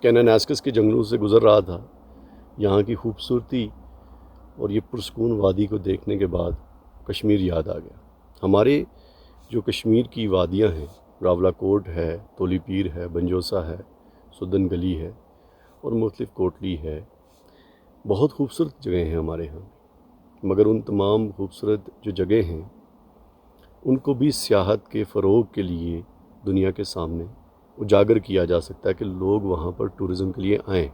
کیناناسکس کے جنگلوں سے گزر رہا تھا، یہاں کی خوبصورتی اور یہ پرسکون وادی کو دیکھنے کے بعد کشمیر یاد آ گیا۔ ہمارے جو کشمیر کی وادیاں ہیں، راولا کوٹ ہے، تولی پیر ہے، بنجوسا ہے، سدن گلی ہے اور مختلف کوٹلی ہے، بہت خوبصورت جگہیں ہیں ہمارے ہاں، مگر ان تمام خوبصورت جو جگہیں ہیں ان کو بھی سیاحت کے فروغ کے لیے دنیا کے سامنے اجاگر کیا جا سکتا ہے کہ لوگ وہاں پر ٹورزم کے لیے آئیں۔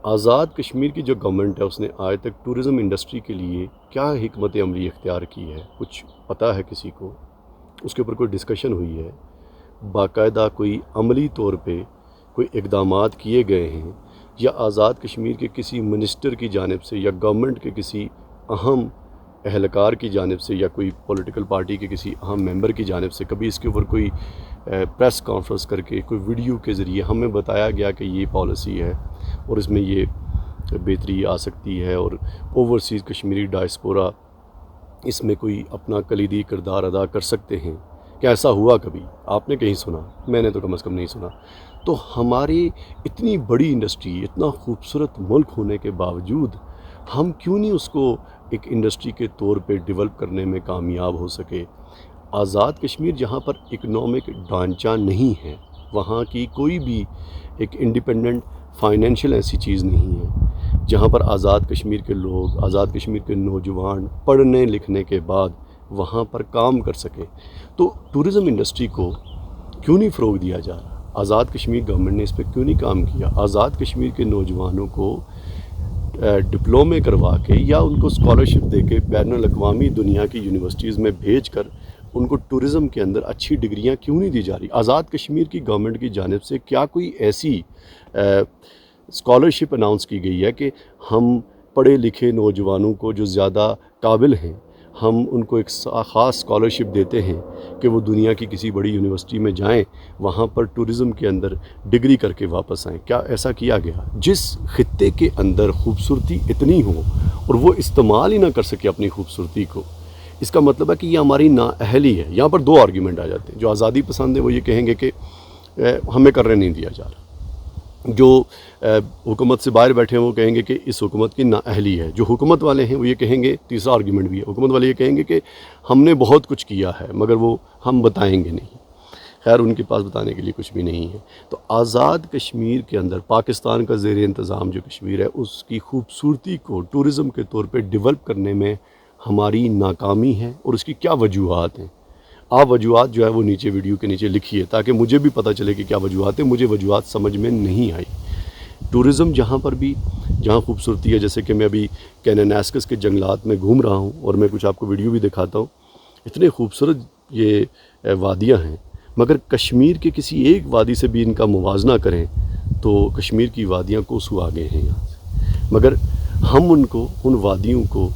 آزاد کشمیر کی جو گورنمنٹ ہے اس نے آج تک ٹورزم انڈسٹری کے لیے کیا حکمت عملی اختیار کی ہے، کچھ پتہ ہے کسی کو؟ اس کے اوپر کوئی ڈسکشن ہوئی ہے؟ باقاعدہ کوئی عملی طور پہ کوئی اقدامات کیے گئے ہیں یا آزاد کشمیر کے کسی منسٹر کی جانب سے یا گورنمنٹ کے کسی اہم اہلکار کی جانب سے یا کوئی پولیٹیکل پارٹی کے کسی اہم ممبر کی جانب سے کبھی اس کے اوپر کوئی پریس کانفرنس کر کے کوئی ویڈیو کے ذریعے ہمیں بتایا گیا کہ یہ پالیسی ہے اور اس میں یہ بہتری آ سکتی ہے اور اوورسیز کشمیری ڈائسپورا اس میں کوئی اپنا کلیدی کردار ادا کر سکتے ہیں؟ کیا ایسا ہوا کبھی؟ آپ نے کہیں سنا؟ میں نے تو کم از کم نہیں سنا۔ تو ہماری اتنی بڑی انڈسٹری، اتنا خوبصورت ملک ہونے کے باوجود ہم کیوں نہیں اس کو ایک انڈسٹری کے طور پہ ڈیولپ کرنے میں کامیاب ہو سکے؟ آزاد کشمیر جہاں پر اکنامک ڈھانچہ نہیں ہے، وہاں کی کوئی بھی ایک انڈیپینڈنٹ فائنینشیل ایسی چیز نہیں ہے جہاں پر آزاد کشمیر کے لوگ، آزاد کشمیر کے نوجوان پڑھنے لکھنے کے بعد وہاں پر کام کر سکیں۔ تو ٹورزم انڈسٹری کو کیوں نہیں فروغ دیا جا رہا؟ آزاد کشمیر گورنمنٹ نے اس پہ کیوں نہیں کام کیا؟ آزاد کشمیر کے نوجوانوں کو ڈپلومے کروا کے یا ان کو اسکالرشپ دے کے بین الاقوامی دنیا کی یونیورسٹیز میں بھیج کر ان کو ٹورزم کے اندر اچھی ڈگریاں کیوں نہیں دی جا رہی؟ آزاد کشمیر کی گورنمنٹ کی جانب سے کیا کوئی ایسی اسکالرشپ اناؤنس کی گئی ہے کہ ہم پڑھے لکھے نوجوانوں کو جو زیادہ قابل ہیں ہم ان کو ایک خاص اسکالرشپ دیتے ہیں کہ وہ دنیا کی کسی بڑی یونیورسٹی میں جائیں، وہاں پر ٹورزم کے اندر ڈگری کر کے واپس آئیں؟ کیا ایسا کیا گیا؟ جس خطے کے اندر خوبصورتی اتنی ہو اور وہ استعمال ہی نہ کر سکے اپنی خوبصورتی کو، اس کا مطلب ہے کہ یہ ہماری نااہلی ہے۔ یہاں پر دو آرگیومنٹ آ جاتے ہیں۔ جو آزادی پسند ہے وہ یہ کہیں گے کہ ہمیں کرنے نہیں دیا جا رہا، جو حکومت سے باہر بیٹھے ہیں وہ کہیں گے کہ اس حکومت کی نااہلی ہے، جو حکومت والے ہیں وہ یہ کہیں گے، تیسرا آرگیومنٹ بھی ہے، حکومت والے یہ کہیں گے کہ ہم نے بہت کچھ کیا ہے مگر وہ ہم بتائیں گے نہیں۔ خیر ان کے پاس بتانے کے لیے کچھ بھی نہیں ہے۔ تو آزاد کشمیر کے اندر پاکستان کا زیر انتظام جو کشمیر ہے اس کی خوبصورتی کو ٹورزم کے طور پہ ڈیولپ کرنے میں ہماری ناکامی ہے، اور اس کی کیا وجوہات ہیں؟ آپ وجوہات جو ہے وہ نیچے ویڈیو کے نیچے لکھیے تاکہ مجھے بھی پتہ چلے کہ کیا وجوہات ہیں۔ مجھے وجوہات سمجھ میں نہیں آئی۔ ٹورزم جہاں پر بھی جہاں خوبصورتی ہے، جیسے کہ میں ابھی کیناناسکس کے جنگلات میں گھوم رہا ہوں اور میں کچھ آپ کو ویڈیو بھی دکھاتا ہوں، اتنے خوبصورت یہ وادیاں ہیں، مگر کشمیر کے کسی ایک وادی سے بھی ان کا موازنہ کریں تو کشمیر کی وادیاں کوسوں آگے ہیں یہاں سے، مگر ہم ان وادیوں کو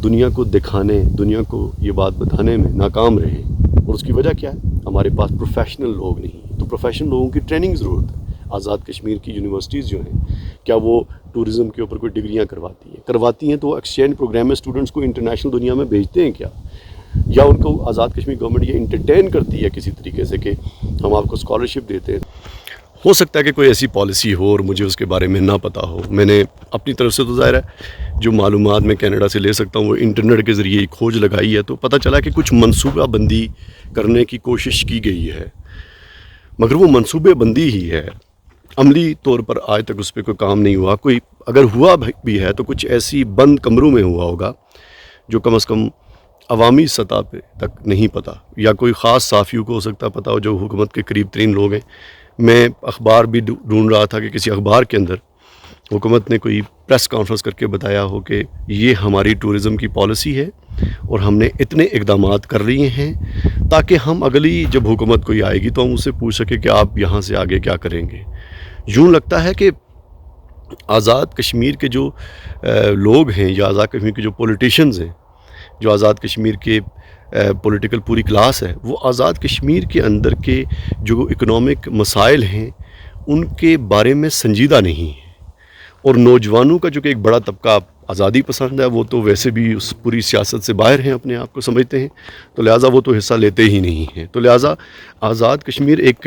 دنیا کو دکھانے، دنیا کو یہ بات بتانے میں ناکام رہے، اور اس کی وجہ کیا ہے؟ ہمارے پاس پروفیشنل لوگ نہیں۔ تو پروفیشنل لوگوں کی ٹریننگ ضرورت ہے۔ آزاد کشمیر کی یونیورسٹیز جو ہیں کیا وہ ٹورزم کے اوپر کوئی ڈگریاں کرواتی ہیں تو وہ ایکسچینج پروگرام میں اسٹوڈنٹس کو انٹرنیشنل دنیا میں بھیجتے ہیں کیا؟ یا ان کو آزاد کشمیر گورنمنٹ یہ انٹرٹین کرتی ہے کسی طریقے سے کہ ہم آپ کو اسکالرشپ دیتے ہیں؟ ہو سکتا ہے کہ کوئی ایسی پالیسی ہو اور مجھے اس کے بارے میں نہ پتہ ہو۔ میں نے اپنی طرف سے تو ظاہر ہے جو معلومات میں کینیڈا سے لے سکتا ہوں وہ انٹرنیٹ کے ذریعے ایک کھوج لگائی ہے، تو پتہ چلا کہ کچھ منصوبہ بندی کرنے کی کوشش کی گئی ہے، مگر وہ منصوبے بندی ہی ہے، عملی طور پر آج تک اس پہ کوئی کام نہیں ہوا۔ کوئی اگر ہوا بھی ہے تو کچھ ایسی بند کمروں میں ہوا ہوگا جو کم از کم عوامی سطح پہ تک نہیں پتہ، یا کوئی خاص صحافیوں کو ہو سکتا پتہ ہو جو حکومت کے قریب ترین لوگ ہیں۔ میں اخبار بھی ڈھونڈ رہا تھا کہ کسی اخبار کے اندر حکومت نے کوئی پریس کانفرنس کر کے بتایا ہو کہ یہ ہماری ٹورزم کی پالیسی ہے اور ہم نے اتنے اقدامات کر رہے ہیں تاکہ ہم اگلی جب حکومت کوئی آئے گی تو ہم اسے پوچھ سکیں کہ آپ یہاں سے آگے کیا کریں گے۔ یوں لگتا ہے کہ آزاد کشمیر کے جو لوگ ہیں یا آزاد کشمیر کے جو پولیٹیشنز ہیں، جو آزاد کشمیر کے پولیٹیکل پوری کلاس ہے، وہ آزاد کشمیر کے اندر کے جو اکنامک مسائل ہیں ان کے بارے میں سنجیدہ نہیں ہے، اور نوجوانوں کا جو کہ ایک بڑا طبقہ آزادی پسند ہے وہ تو ویسے بھی اس پوری سیاست سے باہر ہیں، اپنے آپ کو سمجھتے ہیں، تو لہٰذا وہ تو حصہ لیتے ہی نہیں ہیں۔ تو لہٰذا آزاد کشمیر ایک